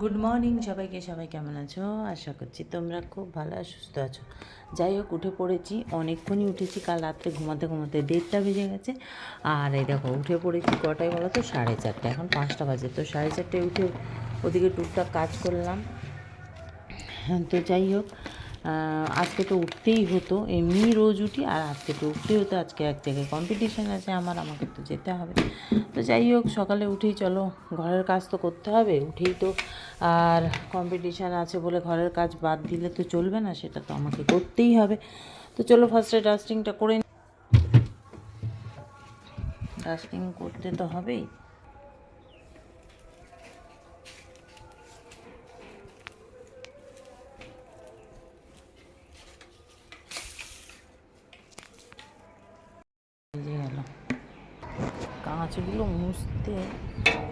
Good morning সবাইকে। সবাই কেমন আছো? আশা করছি তোমরা খুব ভালো আর সুস্থ আছো। যাই হোক, উঠে পড়েছি, অনেকক্ষণই উঠেছি, কাল রাত্রে ঘুমাতে ঘুমাতে 1:30টা বেজে গেছে। আর এই দেখো উঠে পড়েছি কটায় বলো তো? 4:30। এখন 5টা বাজে, তো 4:30টায় উঠে ওদিকে টুকটাক কাজ করলাম। তো যাই হোক, আজকে তো উঠতেই হতো, এমনি রোজ উঠি, আর আজকে তো উঠতেই হতো। আজকে এক জায়গায় কম্পিটিশান আছে আমাকে তো যেতে হবে। তো যাই হোক, সকালে উঠেই চলো ঘরের কাজ তো করতে হবে, উঠেই তো। আর কম্পিটিশান আছে বলে ঘরের কাজ বাদ দিলে তো চলবে না, সেটা তো আমাকে করতেই হবে। তো চলো ফার্স্টে ডাস্টিংটা করে, ডাস্টিং করতে তো হবেই। গেল কাঁচগুলো মুছতে,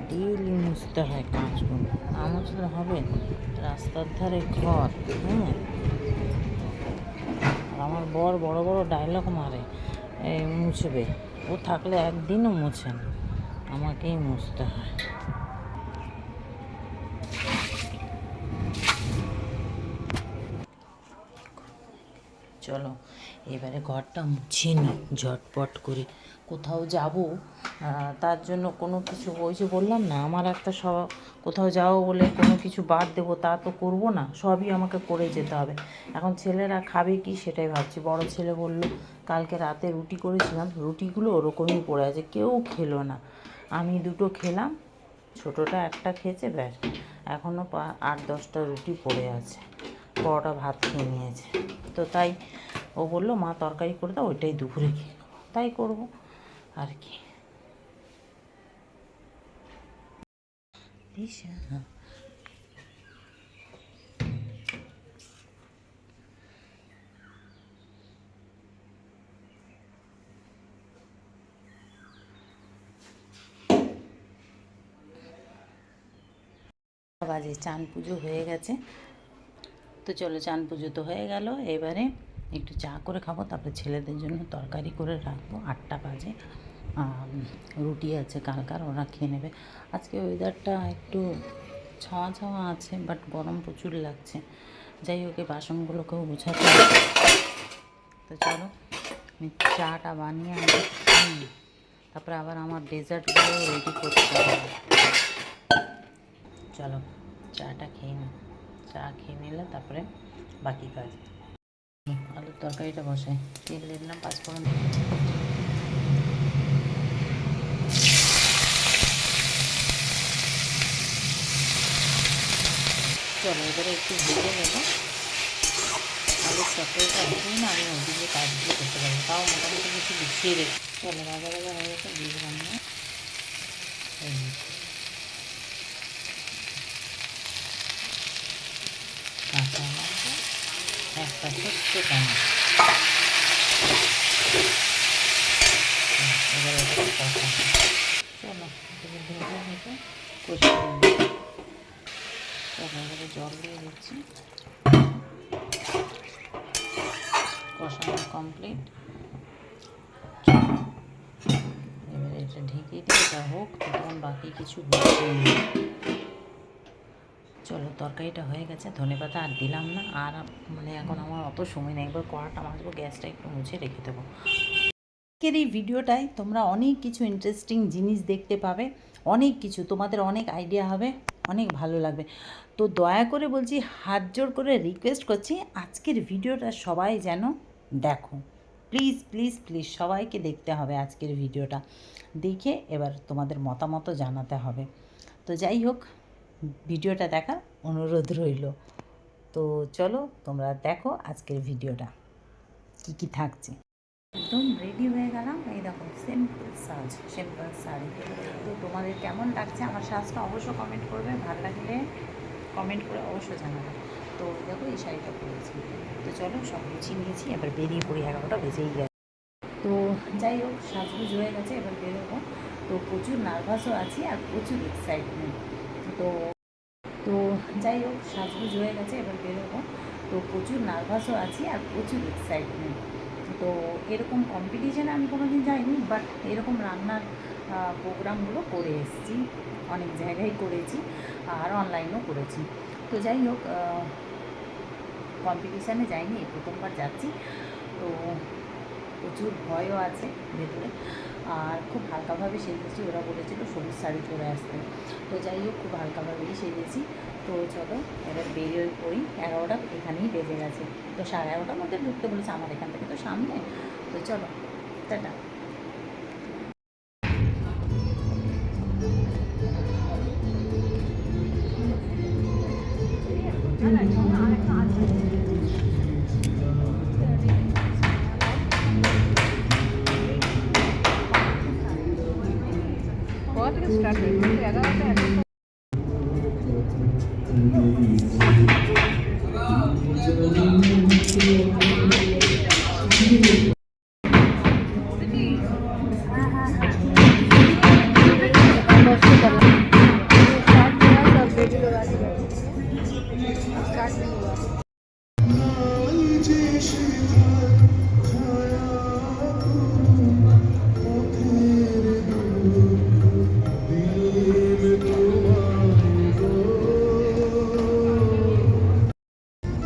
ডেইলি মুছতে হয় কাঁচগুলো, না মুছলে হবে? রাস্তার ধারে ঘর, হ্যাঁ। আর আমার বর বড় বড় ডায়লগ মারে, মুছবে। ও থাকলে একদিনও মুছে না, আমাকেই মুছতে হয়। চলো এবারে ঘরটা মুছে নিই ঝটপট করে। কোথাও যাব, তার জন্য কোনো কিছু, ওই যে বললাম না, আমার একটা কোথাও যাবো বলে কোনো কিছু বাদ দেবো তা তো করবো না, সবই আমাকে করে যেতে হবে। এখন ছেলেরা খাবে কি সেটাই ভাবছি। বড় ছেলে বলল, কালকে রাতে রুটি করেছিলাম, রুটিগুলো ওরকমই পড়ে আছে, কেউ খেলো না। আমি দুটো খেলাম, ছোটোটা একটা খেয়েছে, ব্যাস। এখনও 8-10টা রুটি পড়ে আছে, বড়টা ভাত খেয়ে নিয়েছে। তো তাই ও বললো, মা তরকারি করে দাও, ওইটাই দুপুরে খেয়ে খাবো, তাই করবো আর কি। হ্যাঁ, বাজে চান পুজো হয়ে গেছে। তো চলো, চান পুজো তো হয়ে গেল, এবারে একটু চা করে খাবো, তারপরে ছেলেদের জন্য তরকারি করে রাখবো। 8টা বাজে, রুটি আছে কালকার, ওরা খেয়ে নেবে। আজকে ওয়েদারটা একটু ছাওয়া ছাওয়া আছে, বাট গরম প্রচুর লাগছে। যাই হোক, এই বাসনগুলোকেও গোছাতে হবে। তো চলো আমি চাটা বানিয়ে আনি, তারপরে আবার আমার ডেজার্টগুলো রেডি করতে হবে। চলো চাটা খেয়ে নিই, চা খেয়ে নিলে তারপরে বাকি কাজ। আলুর তরকারিটা বসাই, তেল দিয়ে দিলাম, 5 ফোড়ন। চলো এবারে একটু ভেজে নেব আলুর তরকারিটা, ভেজেই না আমি ওদিকে কাজগুলো করতে পারবো, তাও মোটামুটি কিছু গুছিয়ে রেখে। চলো ভাজা ভাজা হয়ে গেছে, দিয়ে দিলাম না কাঁচা লঙ্কা, একটা ছোট্ট টমেটো। এবারে এটা কষা, চলো এটাকে ভেজে ভেজে কষিয়ে নিই। চলো এবারে জল দিয়ে দিচ্ছি, কষানো কমপ্লিট। এবারে এটা ঢেকে দিয়ে যা হোক, তখন বাকি কিছু গুছিয়ে নিই। চলো তরকারিটা হয়ে গেছে, ধনেপাতা আর দিলাম না, আর মানে এখন আমার অত সময় নেই, একবার কড়াটা মাজবো, গ্যাসটা একটু মুছে রেখে দেবো। আজকের এই ভিডিওটায় তোমরা অনেক কিছু ইন্টারেস্টিং জিনিস দেখতে পাবে, অনেক কিছু, তোমাদের অনেক আইডিয়া হবে, অনেক ভালো লাগবে। তো দয়া করে বলছি, হাত জোড় করে রিকোয়েস্ট করছি, আজকের ভিডিওটা সবাই যেন দেখো, প্লিজ প্লিজ প্লিজ, সবাইকে দেখতে হবে আজকের ভিডিওটা, দেখে এবার তোমাদের মতামত জানাতে হবে। তো যাই হোক, ভিডিওটা দেখার অনুরোধ রইল। তো চলো তোমরা দেখো আজকের ভিডিওটা কী কী থাকছে। একদম রেডি হয়ে গেলাম, এই দেখো সিম্পল সাজ, সিম্পল শাড়ি। তো তোমাদের কেমন লাগছে আমার সাজটা অবশ্য কমেন্ট করবে, ভালো লাগলে কমেন্ট করে অবশ্য জানাবে। তো দেখো এই শাড়িটা পরেছি। তো চলো সব গুছিয়ে নিয়েছি, এবার বেরিয়ে পড়ি, 11টা বেজেই গেছে। তো যাই হোক, সাজগুজ হয়ে গেছে, এবার বেরোবো। তো প্রচুর নার্ভাসও আছি আর প্রচুর এক্সাইটমেন্ট। তো তো যাই হোক, সাজগুজ হয়ে গেছে, এবার বেরোবো। তো প্রচুর নার্ভাসও আছি আর প্রচুর এক্সাইটমেন্ট। তো এরকম কম্পিটিশানে আমি কোনো দিন যাইনি, বাট এরকম রান্নার প্রোগ্রামগুলো করে এসেছি। অনেক জায়গায় করেছি আর অনলাইনও করেছি। তো যাই হোক, কম্পিটিশানে যাইনি, এই প্রথমবার যাচ্ছি। তো প্রচুর ভয়ও আছে ভেতরে, আর খুব হালকাভাবে সেজেছি। ওরা বলেছিল সবুজ শাড়ি পরে আসতে, তো যাই হোক খুব হালকাভাবেই সেজেছি। তো চলো এবার বেরিয়ে পড়ি। 11টা এখানেই বেজে গেছে, তো 11:30টার মধ্যে ঢুকতে বলেছে, আমার এখান থেকে তো সামনে। তো চলো, টাটা।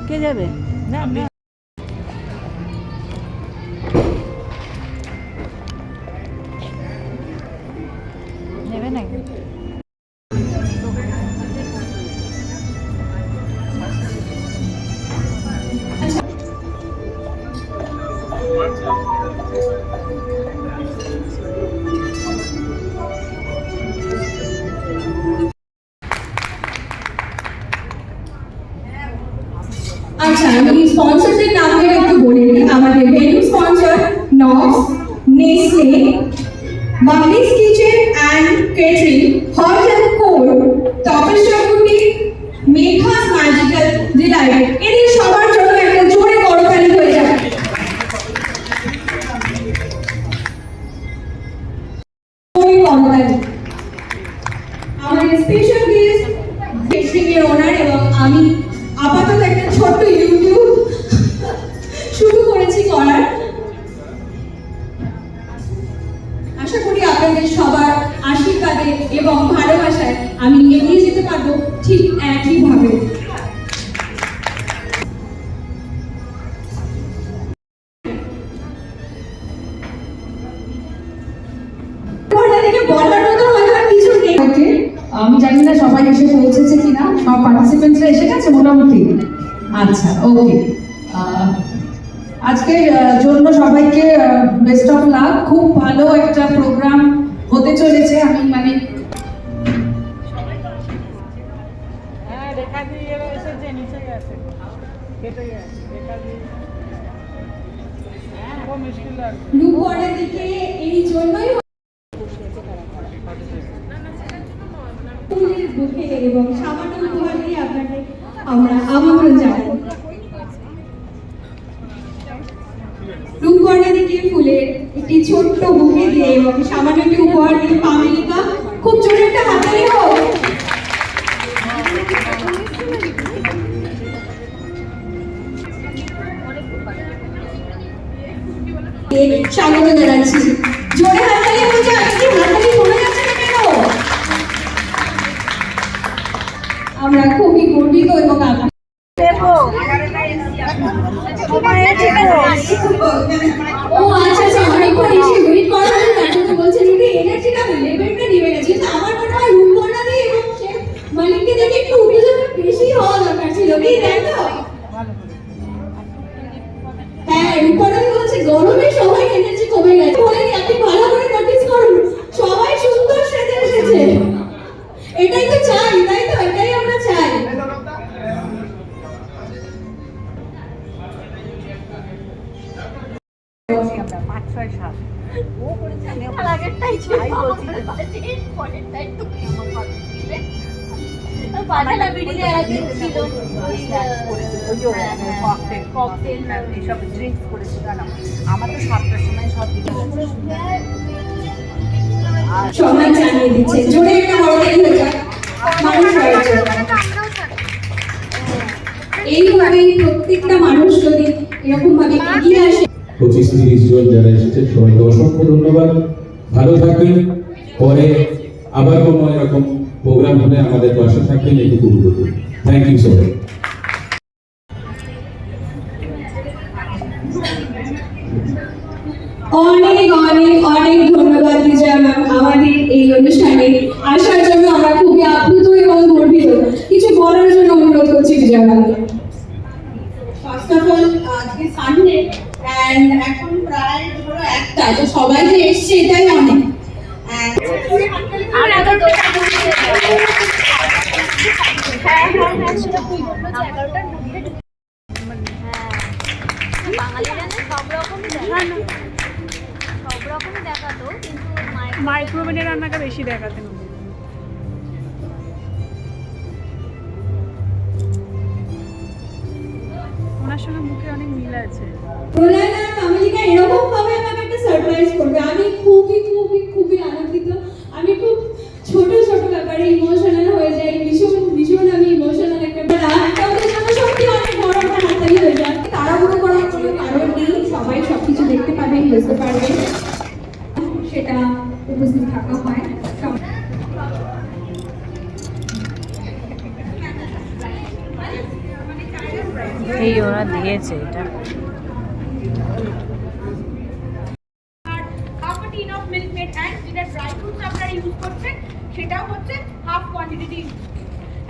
কে যাবে? না না, নেবে নাকি? আচ্ছা, আমি স্পন্সরদের নামগুলো একটু বলে দিই। আমাদের venue sponsor Knox, Nestle, Mummy's Kitchen and Catering, Hot and Cold, Tapasya boutique, Megha's magical delight. এদের সবার জন্য একটা জোরে করতালি হয়ে যাবে। জোরে করতালি। আমাদের স্পেশাল গেস্ট কেটারিং এর ওনার, এবং আমি আপাতত একটা ছোট্ট ইউটিউব শুরু করেছি করার। আশা করি আপনাদের সবার আশীর্বাদে এবং ভালোবাসায় আমি এগিয়ে যেতে পারবো ঠিক একইভাবে। বলার মতো হয়তো আর কিছু নেই। আমি জানি না সবাই এসে পৌঁছেছে কিনা, সব পার্টিসিপেন্টসরা এসে গেছে মোটামুটি। আচ্ছা, ওকে। আজকের জন্য সবাইকে বেস্ট অফ লাক। খুব ভালো একটা প্রোগ্রাম হতে চলেছে। আমি মানে রূপগড়ের দিকে এই জন্যই বুকে এবং সামান্য উপহার দিয়ে আপনাকে আমরা আমন্ত্রণ জানাই। রূপগড়ের দিকে ফুলের একটি ছোট্ট বুকে দিয়ে এবং সামান্য একটি উপহার দিয়ে পামেলিকা খুব জোরে একটা হাততালি হোক। স্বাগত জানাচ্ছি। জোরে হাততালি হয়ে যায়, হাততালি শোনা যাচ্ছে না কেন? আমরা খুবই গর্বিত এবং ও আচ্ছা আচ্ছা, অনেকক্ষণ এসে ওয়েট করা হলো, তার জন্য বলছেন উনি এনার্জিটা লেভেলটা নেমে গেছে। কিন্তু আমার মনে হয় রূপকর্ণা দিয়ে এবং শেফ মালিককে দেখে একটু উত্তেজনা বেশি হওয়া দরকার ছিল, কি তাই তো? হ্যাঁ, রূপকর্ণা বলছে গরমে সবাই এনার্জি কমে গেছে। বলেনি, আপনি ভালো করে নোটিস করুন, সবাই সুন্দর সেজে এসেছে। এটাই তো চাই, তাই তো? এটাই আমরা চাই। সবাই জানিয়ে দিচ্ছে, জোরে একটা বড়টাই হয়ে যায় মানুষ হয়েছে। এইভাবেই প্রত্যেকটা মানুষ যদি এরকম ভাবে এগিয়ে আসে। 25-30 জন যারা এসেছেন সবাইকে অসংখ্য ধন্যবাদ। ভালো থাকবেন। পরে আবার কোনো এরকম প্রোগ্রাম হলে আমাদের পাশে থাকবেন, এটুকু অনুরোধ। Thank you so much. অনেক অনেক অনেক ধন্যবাদ বিজয়া ম্যাম আমাদের এই অনুষ্ঠানে আসার জন্য। আমরা খুবই আপ্লুত এবং গর্বিত। কিছু বলার জন্য অনুরোধ করছি বিজয়া ম্যামকে। ফার্স্ট অফ অল আজকে সানডে এন্ড এখন প্রায় ধরো একটা, তো সবাই যে এসছে এটাই অনেক। বাঙালিরা সব রকমই দেখাতো, কিন্তু মাইক্রোওভেনের রান্নাটা বেশি দেখাতেন। ওনার সঙ্গে মুখে অনেক মিল আছে। প্রলয় আর কামলিকা এরকম ভাবে আমাকে একটা সারপ্রাইজ করবে, আমি খুবই খুবই খুবই আনন্দিত। আমি খুব ছোট ছোট ব্যাপারে ইমোশনাল হয়ে যাই, ভীষণ ভীষণ আমি ইমোশনাল একটা ওদের জন্য সত্যি অনেক বড় একটা হাততালি হয়ে যায়। তাড়াহুড়ো করার কোনো কারণ নেই, সবাই সবকিছু দেখতে পাবেন, বুঝতে পারবেন, সেটা উপস্থিত থাকা হয়। এই ওরা দিয়েছে এটা। Half a tin of Milkmaid and যেটা ড্রাই ফ্রুটস আপনারা ইউজ করছেন সেটাও হচ্ছে হাফ কোয়ান্টিটি ইউজ।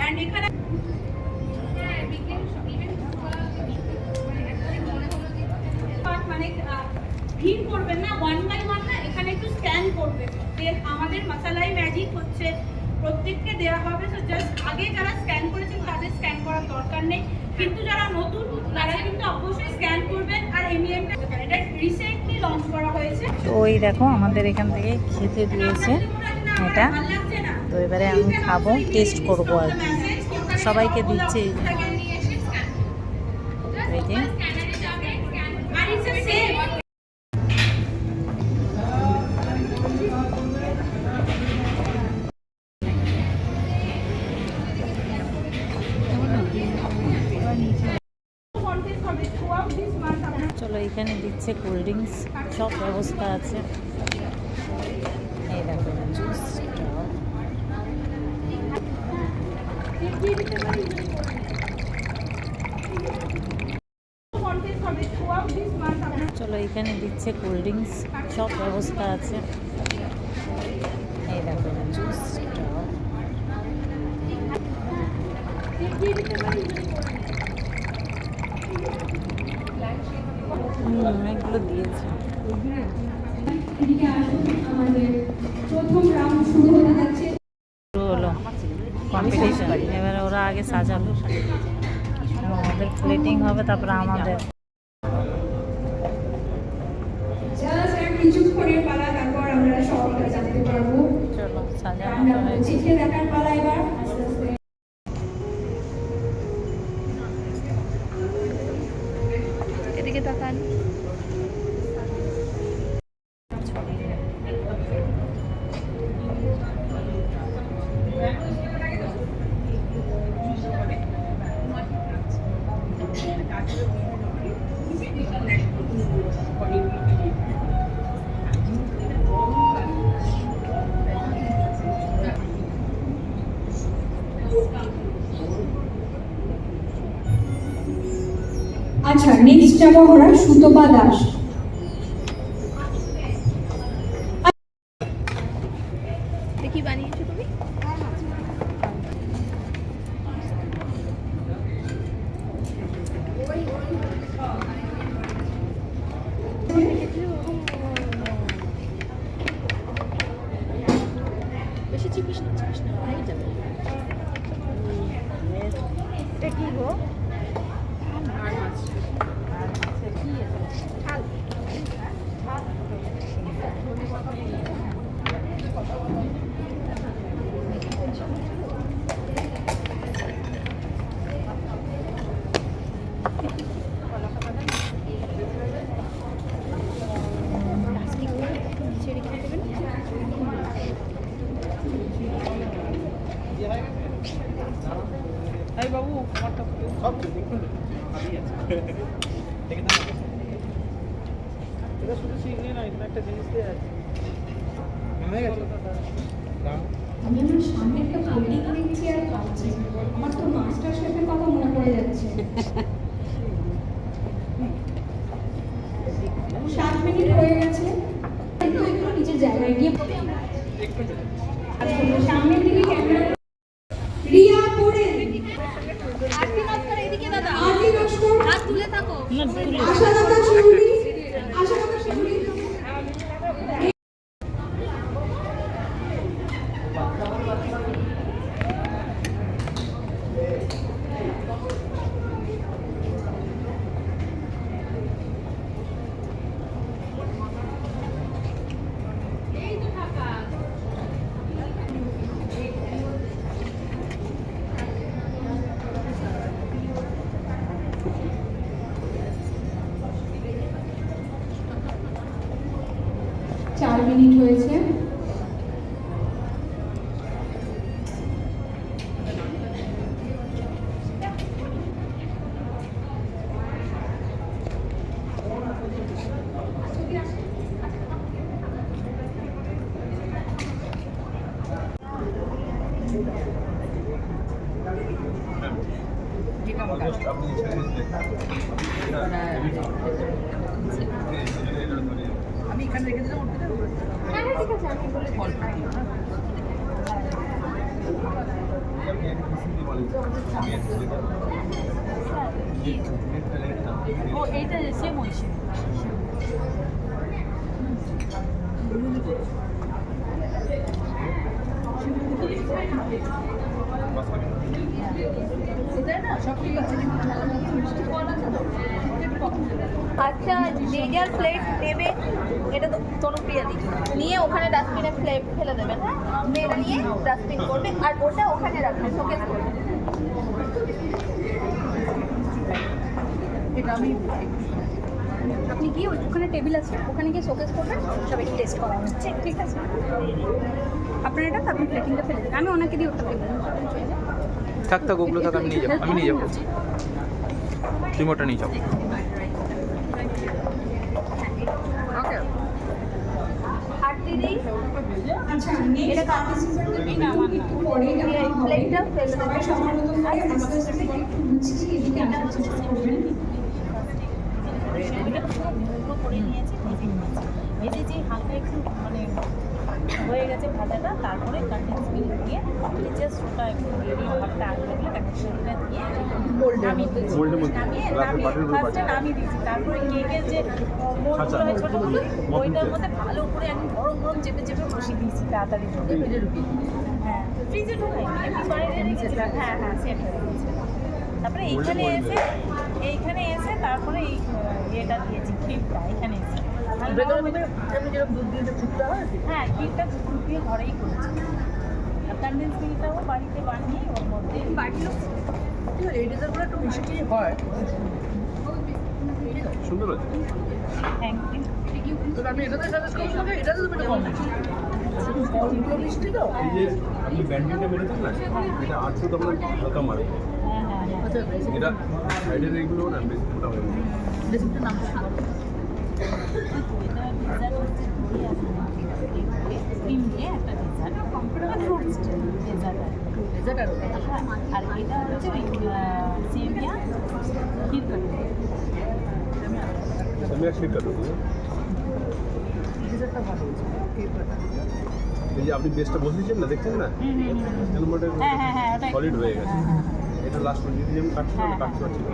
এন্ড এখানে মানে ভিড় করবেন না, ওয়ান বাই ওয়ান না, এখানে একটু স্ক্যান করবেন। দেন আমাদের মশালাই ম্যাজিক হচ্ছে প্রত্যেককে দেওয়া হবে। তো জাস্ট আগে যারা স্ক্যান করেছেন তাদের স্ক্যান করার দরকার নেই, কিন্তু যারা নতুন তারা কিন্তু অবশ্যই স্ক্যান করবেন। আর এমএনটা এটা রিসেন্টলি লঞ্চ করা হয়েছে। তো ওই দেখো আমাদের এখান থেকে খেতে দিয়েছে এটা। তো এবারে আমি খাবো, টেস্ট করবো আর কি। সবাইকে দিচ্ছে এই যে। আর ইটস সেম চলো, এখানে দিচ্ছে কোল্ড ড্রিঙ্কস, সব ব্যবস্থা আছে। এই দেখো জুস, চলো এখানে দিচ্ছে কোল্ড ড্রিঙ্কস, সব ব্যবস্থা আছে। এই দেখো জুস, অনেকগুলো দিয়েছে। এদিকে আসুন, আমাদের প্রথম রাউন্ড শুরু হতে যাচ্ছে। শুরু হলো কম্পিটিশন। এবারে ওরা আগে সাজালো, আমাদের প্লেটিং হবে, তারপরে আমাদের। জাস্ট আর কিছুক্ষণের পালা, তারপর আমরা সবাইকে জানতে পারবো। চলো সাজানো আমরা হয়েছে। চিঠে দেখার পালা এবার আস্তে আস্তে। এদিকে তাকান। আচ্ছা, নেক্সট যাবো আমরা সুতপা দাস। কি বানিয়েছো তুমি? বেশি চিপিস না, হয়ে যাবে। এটা কি গো? এই বাবু আমারটা সব দেখুন খালি আছে দেখে দাও। এটা শুধু সিগনি না, একটা জিনিস দিয়ে আছে। হয়ে গেছে দাও। আমি আমার সামনে একটা ফোল্ডিং দেখছি আর ভাবছি আমার তো মাস্টার শেফের কথা মনে পড়ে যাচ্ছে। 7 মিনিট হয়ে গেছে, একটু একটু নিচের জায়গায় গিয়ে সামনের দিকে ক্যামেরা। রিয়া পড়ে আরতি নস্কর এদিকে দাদা, আরতি নস্কর, হাত তুলে থাকো। আশা দাদা শিউলি, আশা দাদা শিউলি। চার মিনিট হয়েছে। আমি এখানে রেখে দিলাম। হ্যাঁ ঠিক আছে, আমি বলে ও এইটা সেম হয়েছে। আচ্ছা, যে যার প্লেট নেবে, এটা তো তনুপ্রিয়া দি নিয়ে ওখানে ডাস্টবিনে ফেলে দেবেন। হ্যাঁ, মেয়েরা নিয়ে ডাস্টবিন করবে আর ওটা ওখানে রাখবে, শোকেস করবে। আপনি কি ওখানে টেবিল আছে, ওখানে গিয়ে শোকেস করবেন, সবাই টেস্ট করা হচ্ছে, ঠিক আছে? আপনার এটা আপনি প্লেটিংটা ফেলে দেবেন, আমি ওনাকে দিয়ে ওটা ফেলে দেবো। থাক ওগুলো থাক, আমি নিয়ে যাবো, তুমি ওটা নিয়ে যাবো। আর দিদি আচ্ছা, নেক্সট পার্টিসিপেন্টকে একটু পরে দেখা হবে। প্লেটটা ফেলে সবাই দেবেন। সবার মতো করে আস্তে আস্তে করে একটু গুছিয়ে এদিকে আসার চেষ্টা করবেন। মুখগুলো করে নিয়েছি, ভেজে নিয়েছি। ভেজে যে হালকা একটু মানে হয়ে গেছে ভাজাটা, তারপরে কন্ডেন্স মিল্ক দিয়ে জাস্ট ওটা একটু ভাবটা আটকে দিলে কন্ডেন্সটা দিয়ে নামিয়ে দিয়েছি। ফার্স্টে নামিয়ে দিয়েছি, তারপরে কেকের যে মোড়গুলো হয় ছোটোগুলো, ওইটার মধ্যে ভালো করে একদম গরম গরম চেপে চেপে বসিয়ে দিয়েছি তাড়াতাড়ি করে। হ্যাঁ, ফ্রিজে ঢোকাই এমনি বাইরে রেখেছিলাম। হ্যাঁ হ্যাঁ, সেট হয়ে গেছে। তারপরে এইখানে এসে তারপরে এই ইয়েটা দিয়েছি, ক্ষীরটা এখানে এসে। হ্যাঁ, ক্ষীরটা দুধ দিয়ে ঘরেই করেছি। আর কন্ডেন্স মিল্কটাও বাড়িতে বানিয়ে ওর মধ্যে বাড়ির লোক এই ডিজাইনগুলো একটু মিষ্টি হয়, সুন্দর আছে। Thank you. তবে আমি এটাতে সাজেস্ট করবো তোমাকে, এটাতে তুমি এটা কম মিষ্টি তো। এই যে আপনি ব্যান্ডিংটা মেরেছেন না, এটা 800 তো আপনার হালকা মারে। হ্যাঁ হ্যাঁ হ্যাঁ। আচ্ছা, এটা সাইডের এইগুলো না বেশি মোটা হয়ে যায়। রেসিপিটার নাম এটা ডেজার্ট হচ্ছে দই আর ক্রিম দিয়ে একটা ডেজার্ট, ফ্রুটস ডেজার্ট ডেজার্ট আর আর এটা হচ্ছে ওই সেমিয়া ক্ষীর কারি। আমি আর শেখ কাটো ডেজার্টটা ভালো হয়েছে। এই যে আপনি বেসটা বসিয়েছেন না, দেখছেন না, হ্যাঁ হ্যাঁ হ্যাঁ, ওটা সলিড হয়ে গেছে। হ্যাঁ হ্যাঁ এটা লাস্ট পর্যন্ত যদি আমি কাটতে হ্যাঁ, কাটতে পারছি না।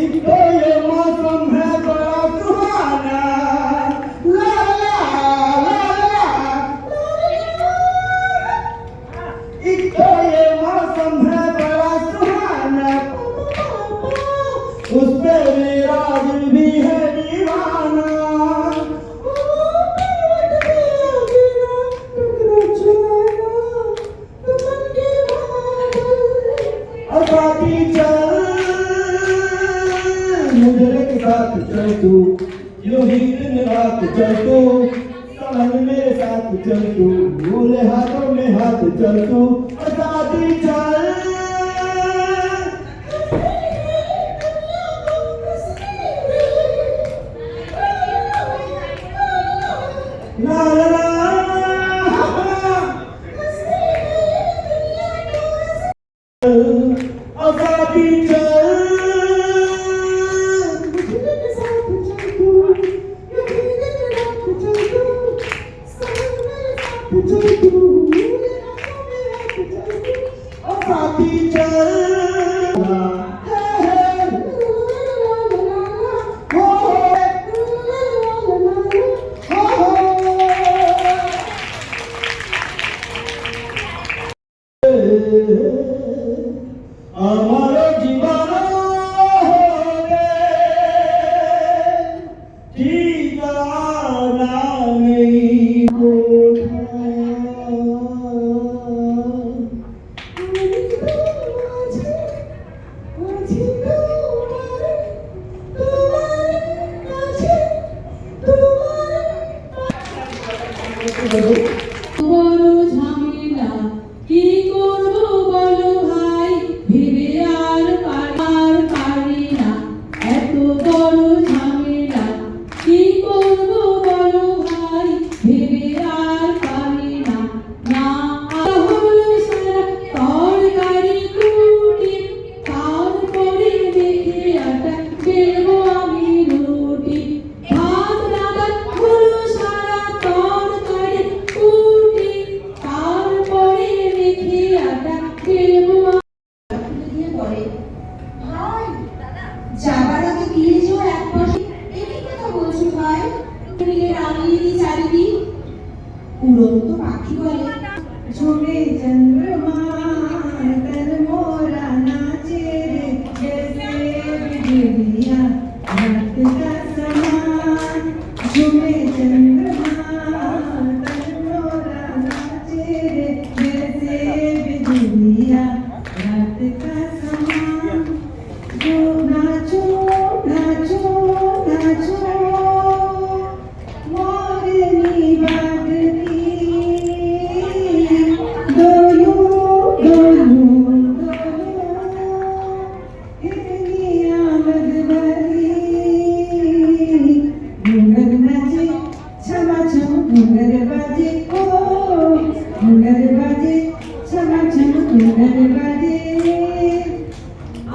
एक तो ये मौसम है बड़ा सुहाना, ला ला ला ला। एक तो ये मौसम है बड़ा सुहाना, उस पे मेरा दिल भी है दीवाना। और बाकी चल मुझे के साथ चल तू, यूं ही दिन रात चल तू, समझ मेरे साथ चल तू, भूले हाथों में हाथ चल तू, और साथ ही चल। साथी चल साथी আমার জীবন ঠিকানা নেই বড় ঝামেলা কি করব বলো ভাই ভেবে আর পারি না এত বড় ঝামেলা কি করব বলো ভাই ভেবে আর পারি না না হলো সারা তরকারি কুটি তারপরে দেখে আটা বেলবো আমি রুটি ভাত রান্না হলো সারা তরকারি কুটি তারপরে দেখে আটা বেলবো দিয়ে পড়ে ভাই যাবার আগে দিয়ে যে এক পাশে এই কথা বলছো ভাই মিলে রাঙিয়ে দি চারিদিক উড়ন্ত পাখি বলে ঝুমে চন্দ্রমা তন মোরা নাচে রে জैसे बिजलियां रात का समान झूमे चंद्रमा तन मोरा नाचे रे जैसे बिजलियां रात का समान जो नाचो नाचो नाचो मोरनी बागनी डोलू डोलू डोलू हिरनी आमद बरी घूंगर नाचे छमा छम घूंगर बाजे ओ घूंगर बाजे छमा छम घूंगर बाजे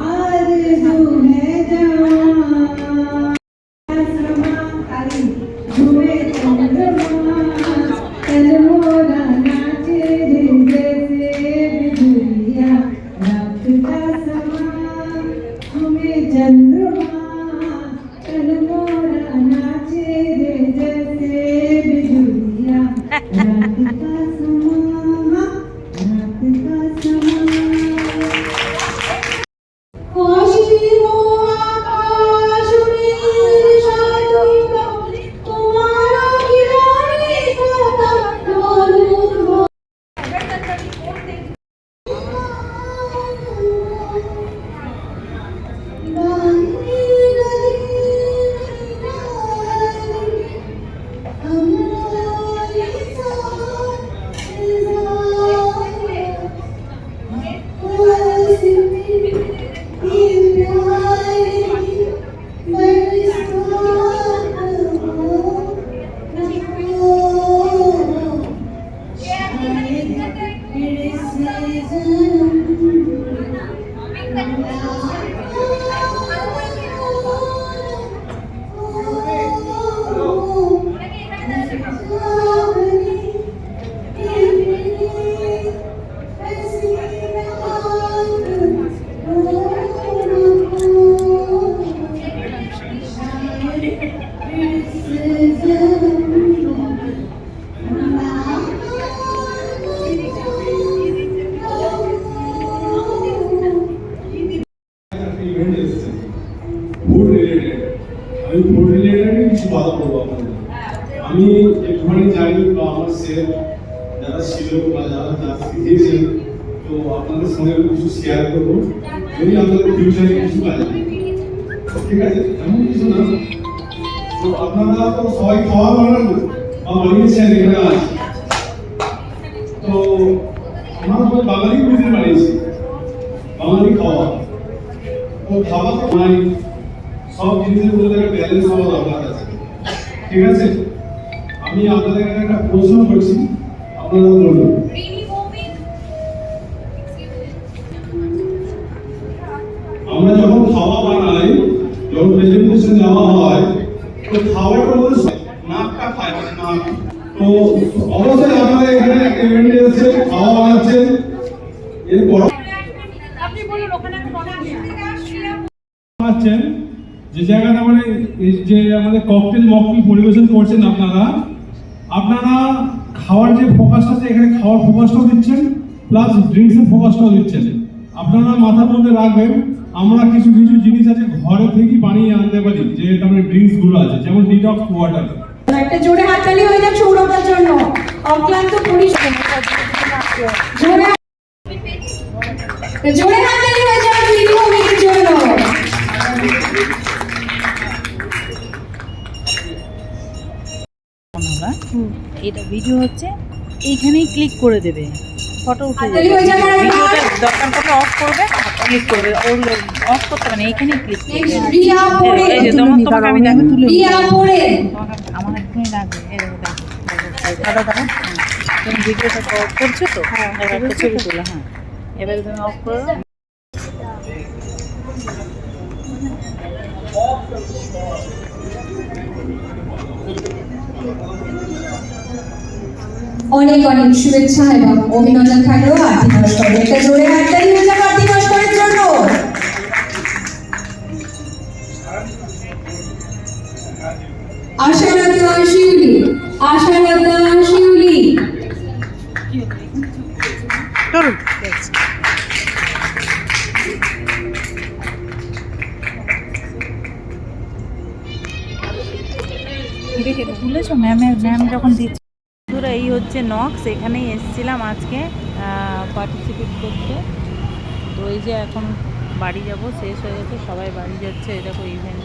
आरज़ू है जवां आसमां तारी झूमे चंद्रमा तन मोरा नाचे रे जैसे बिजलियां रात का समान झूमे चंद्रमा तन मोरा नाचे रे जैसे बिजलियां रात का समान रात का समान অসীম আকাশ নীল সাগর তোমার কিরণে কথা বলবো ফুড রিলেটেড আমি ফুড রিলেটেড কিছু কথা বলবো আপনাদের আমি একটুখানি জানি বা আমার স্যার যারা ছিল বা যারা শিখিয়েছেন তো আপনাদের সঙ্গে কিছু শেয়ার করবো যদি আপনাদের ফিউচারে কিছু কাজে ঠিক আছে এমন কিছু না তো আপনারা তো সবাই খাওয়া বানান বা বানিয়েছেন এখানে আছে তো আমরা সবাই বাঙালি কুইজিন বানিয়েছি বাঙালি খাওয়া তো খাওয়া তো নাই সব জিনিসের মধ্যে একটা ব্যালেন্স হওয়া দরকার আছে ঠিক আছে আমি আপনাদের একটা প্রশ্ন করছি আপনারা বলুন ইঞ্জেকশন নেওয়া হয় তো খাওয়াটা মধ্যে নাকটা খায় মানে নাক। তো অবশ্যই আপনারা এখানে একটা ইভেন্ট এসেছে, খাওয়া বানাচ্ছেন, এরপর আপনি বলুন ওখানে এখন অনেক দূর থেকে আসছি পাচ্ছেন যে জায়গাটা মানে এই যে আমাদের ককটেল মকটেল পরিবেশন করছেন আপনারা খাওয়ার যে ফোকাসটা আছে এখানে খাওয়ার ফোকাসটাও দিচ্ছেন প্লাস ড্রিঙ্কসের ফোকাসটাও দিচ্ছেন। আপনারা মাথার মধ্যে রাখবেন আমরা কিছু কিছু জিনিস আছে ঘরে থেকেই বানিয়ে আনতে পারি, যে তারপরে ড্রিঙ্কস গুলো আছে যেমন ডিটক্স ওয়াটার। একটা জোরে হাততালি হয়ে যাক সৌরভের জন্য, অক্লান্ত পরিশ্রম। জোরে জোরে হাততালি হয়ে যাক লিটু অমিতের জন্য। এটা ভিডিও হচ্ছে, এইখানেই ক্লিক করে দেবে, ফটো উঠে হাততালি হয়ে যাক আর ভিডিওটা দরকার পড়লে অফ করবে, ক্লিক করবে, অফ করতে হবে না, এইখানেই ক্লিক করবে। রিয়া পড়ে, এই যে তোমাকে আমি দেখো তুলে রিয়া পড়ে। আমার এখানে লাগবে, এই দেখো দাদা দাদা তুমি ভিডিওটা করছো তো, এবার একটা ছবি তোলো। হ্যাঁ এবারে তুমি অফ করো। অনেক অনেক শুভেচ্ছা এবং অভিনন্দন থাকলো আরতি নস্করের। একটা জোরে হাততালি হয়ে যাক আরতি নস্করের জন্য। আশালতা শিউলি, আশালতা শিউলি। তুলেছো ম্যাম যখন দিচ্ছে। বন্ধুরা এই হচ্ছে নক্স, এখানেই এসেছিলাম আজকে পার্টিসিপেট করতে। তো এই যে এখন বাড়ি যাব, শেষ হয়ে গেছে, সবাই বাড়ি যাচ্ছে, এই দেখো ইভেন্ট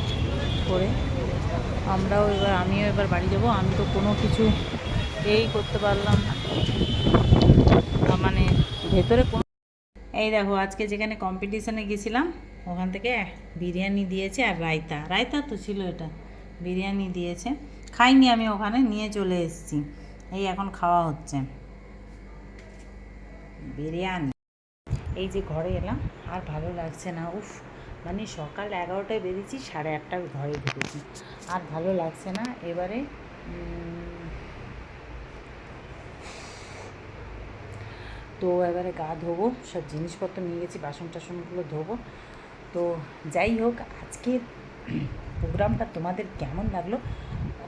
করে। আমিও এবার বাড়ি যাব। আমি তো কোনো কিছু করতে পারলাম না, মানে ভেতরে কোনো। এই দেখো আজকে যেখানে কম্পিটিশানে গেছিলাম ওখান থেকে বিরিয়ানি দিয়েছে আর রায়তা তো ছিল, এটা বিরিয়ানি দিয়েছে। খাইনি আমি, ওখানে নিয়ে চলে এসেছি, এই এখন খাওয়া হচ্ছে বিরিয়ানি। এই যে ঘরে এলাম, আর ভালো লাগছে না, উফ, মানে সকাল 11টায় বেরিয়েছি, 8:30টায় ঘরে ঢুকেছি, আর ভালো লাগছে না। এবারে তো এবারে গা ধোবো, সব জিনিসপত্র নিয়ে গেছি, বাসন টাসনগুলো ধোবো। তো যাই হোক, আজকের প্রোগ্রামটা তোমাদের কেমন লাগলো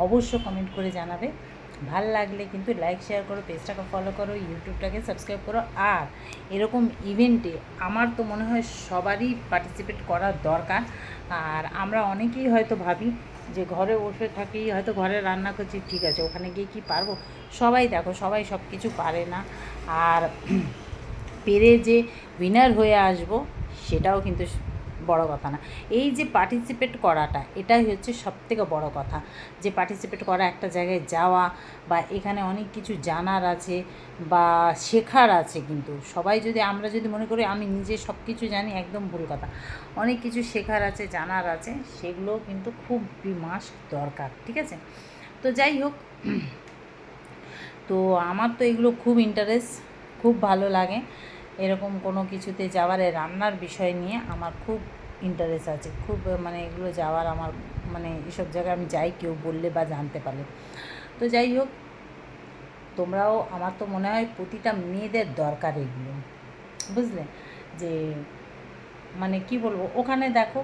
অবশ্য কমেন্ট করে জানাবে। ভাল লাগলে কিন্তু লাইক শেয়ার করো, পেজটাকে ফলো করো, ইউটিউবটাকে সাবস্ক্রাইব করো। আর এরকম ইভেন্টে আমার তো মনে হয় সবারই পার্টিসিপেট করার দরকার। আর আমরা অনেকেই হয়তো ভাবি যে ঘরে বসে থাকি, হয়তো ঘরে রান্না করছি, ঠিক আছে, ওখানে গিয়ে কি পারবো? সবাই দেখো, সবাই সব কিছু পারে না। আর পেরে যে উইনার হয়ে আসবো সেটাও কিন্তু বড় কথা না। এই যে পার্টিসিপেট করাটা, এটাই হচ্ছে সবথেকে বড় কথা, যে পার্টিসিপেট করা, একটা জায়গায় যাওয়া, বা এখানে অনেক কিছু জানার আছে বা শেখার আছে। কিন্তু আমরা যদি মনে করি আমি নিজে সব কিছু জানি, একদম ভুল কথা। অনেক কিছু শেখার আছে, জানার আছে, সেগুলোও কিন্তু খুব মাস্ট দরকার, ঠিক আছে? তো যাই হোক, তো আমার তো এগুলো খুব ইন্টারেস্ট, খুব ভালো লাগে এরকম কোনো কিছুতে যাওয়ার। রান্নার বিষয় নিয়ে আমার খুব ইন্টারেস্ট আছে, খুব, মানে এগুলো যাওয়ার আমার, মানে এসব জায়গায় আমি যাই কেউ বললে বা জানতে পারলে। তো যাই হোক, তোমরাও, আমার তো মনে হয় প্রতিটা মেয়েদের দরকার এগুলো, বুঝলে? যে মানে কি বলবো, ওখানে দেখো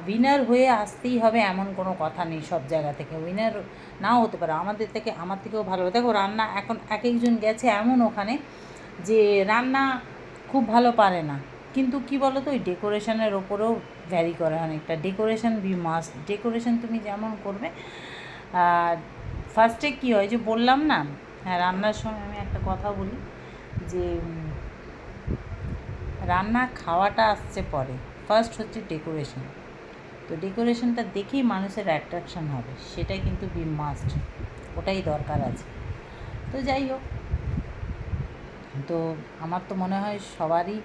উইনার হয়ে আসতেই হবে এমন কোনো কথা নেই। সব জায়গা থেকে উইনার নাও হতে পারে, আমার থেকেও ভালো। দেখো রান্না এখন এক একজন গেছে এমন ওখানে যে রান্না খুব ভালো পারে না, কিন্তু কি বলো তো, ওই ডেকোরেশনের ওপরেও ভ্যারি করে অনেকটা। ডেকোরেশন মাস্ট, ডেকোরেশন তুমি যেমন করবে। ফার্স্টে কী হয়, যে বললাম না, হ্যাঁ, রান্নার সময় আমি একটা কথা বলি, যে রান্না খাওয়াটা আসছে পরে, ফার্স্ট হচ্ছে ডেকোরেশন। তো ডেকোরেশনটা দেখেই মানুষের অ্যাট্রাকশান হবে, সেটাই কিন্তু মাস্ট, ওটাই দরকার আছে। তো যাই হোক, তো আমার তো মনে হয় সবারই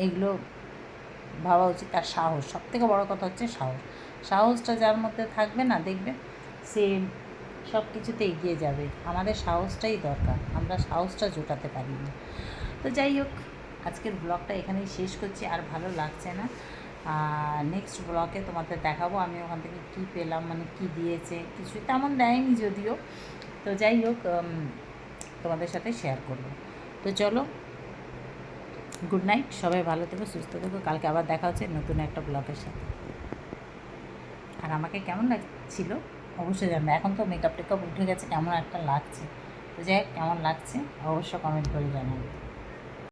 এইগুলো ভাবা উচিত। আর সাহস, সবথেকে বড় কথা হচ্ছে সাহসটা যার মধ্যে থাকবে না, দেখবে সে সব কিছুতে এগিয়ে যাবে। আমাদের সাহসটাই দরকার, আমরা সাহসটা জোটাতে পারি না। তো যাই হোক, আজকের ব্লগটা এখানেই শেষ করছি, আর ভালো লাগছে না। আর নেক্সট ব্লগে তোমাদের দেখাবো আমি ওখান থেকে কী পেলাম, মানে কী দিয়েছে, কিছু তেমন দেয়নি যদিও, তো যাই হোক তোমাদের সাথে শেয়ার করবো। তো চলো, গুড নাইট, সবাই ভালো থেকো, সুস্থ থেকো, কালকে আবার দেখা হচ্ছে নতুন একটা ব্লগের সাথে। আর আমাকে কেমন লাগছিল অবশ্যই জানবে, এখন তো মেকআপ টেকআপ উঠে গেছে, কেমন একটা লাগছে, তো যাই হোক কেমন লাগছে অবশ্য কমেন্ট করে জানাবে।